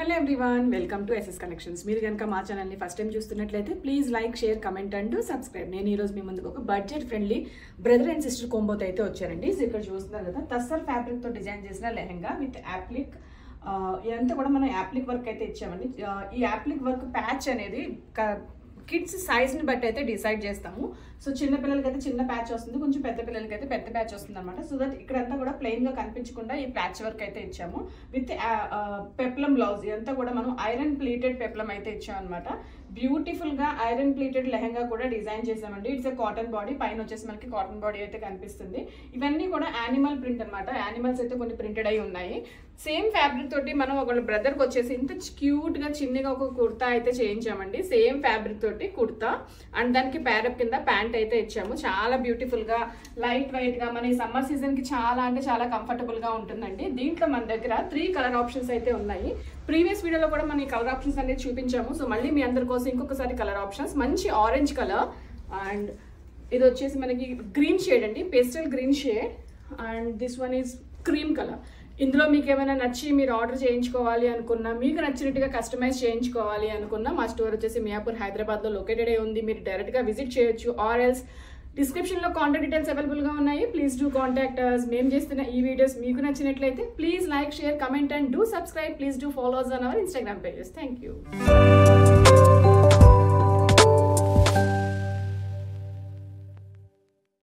Hello everyone, welcome to SS Collections. మీరు గనుక మా ఛానల్ ని ఫస్ట్ టైం చూస్తున్నట్లయితే please like share comment and do నేను ఈ రోజు మీ ముందుకు ఒక budget friendly brother and sister combo అయితే వచ్చారండి. ఇక్కడ చూస్తున్నారు కదా, టస్సర్ ఫ్యాబ్రిక్ తో డిజైన్ చేసిన లెహంగా విత్ యాప్లిక్. ఇదంతా కూడా మనం యాప్లిక్ వర్క్ అయితే ఇచ్చామండి. ఈ యాప్లిక్ వర్క్ ప్యాచ్ అనేది కిడ్స్ సైజ్ని బట్టి అయితే డిసైడ్ చేస్తాము. సో చిన్న పిల్లలకి అయితే చిన్న ప్యాచ్ వస్తుంది, కొంచెం పెద్ద పిల్లలకి అయితే పెద్ద ప్యాచ్ వస్తుంది అనమాట. సో దట్ ఇక్కడంతా కూడా ప్లెయిన్ గా కనిపించకుండా ఈ ప్యాచ్ వర్క్ అయితే ఇచ్చాము విత్ పెప్లం బ్లౌజ్. ఇదంతా కూడా మనం ఐరన్ ప్లీటెడ్ పెప్లం అయితే ఇచ్చాం అనమాట. బ్యూటిఫుల్ గా ఐరన్ ప్లీటెడ్ లెహంగా కూడా డిజైన్ చేసామండి. ఇట్స్ ఎ కాటన్ బాడీ, పైన వచ్చేసి మనకి కాటన్ బాడీ అయితే కనిపిస్తుంది. ఇవన్నీ కూడా యానిమల్ ప్రింట్ అనమాట. యానిమల్స్ అయితే కొన్ని ప్రింటెడ్ అయి ఉన్నాయి. సేమ్ ఫ్యాబ్రిక్ తోటి మనం ఒక బ్రదర్కి వచ్చేసి ఇంత క్యూట్ గా చిన్నగా ఒక కుర్తా అయితే చేయించామండి. సేమ్ ఫ్యాబ్రిక్ తోటి కుర్తా అండ్ దానికి ప్యారప్ కింద ప్యాంట్ అయితే ఇచ్చాము. చాలా బ్యూటిఫుల్ గా లైట్ వెయిట్ గా మన ఈ సమ్మర్ సీజన్ కి చాలా అంటే చాలా కంఫర్టబుల్ గా ఉంటుందండి. దీంట్లో మన దగ్గర 3 కలర్ ఆప్షన్స్ అయితే ఉన్నాయి. ప్రీవియస్ వీడియోలో కూడా మన ఈ కలర్ ఆప్షన్స్ అనేది చూపించాము. సో మళ్ళీ మీ అందరి కోసం ఇంకొకసారి కలర్ ఆప్షన్స్. మంచి ఆరెంజ్ కలర్ అండ్ ఇది వచ్చేసి మనకి గ్రీన్ షేడ్ అండి, pastel green shade. And this one is cream colour. ఇందులో మీకు ఏమైనా నచ్చి మీరు ఆర్డర్ చేయించుకోవాలి అనుకున్నా, మీకు నచ్చినట్టుగా కస్టమైజ్ చేయించుకోవాలి అనుకున్నా, మా స్టోర్ వచ్చేసి మియాపూర్ హైదరాబాద్లో లొకేటెడ్ అయి ఉంది. మీరు డైరెక్ట్గా విజిట్ చేయొచ్చు ఆర్ ఎల్స్ డిస్క్రిప్షన్లో కాంటాక్ట్ డీటెయిల్స్ అవైలబుల్గా ఉన్నాయి. Please do contact us. మేము చేస్తున్న ఈ వీడియోస్ మీకు నచ్చినట్లయితే please like share comment and do subscribe. Please do follow us on our Instagram pages. Thank you.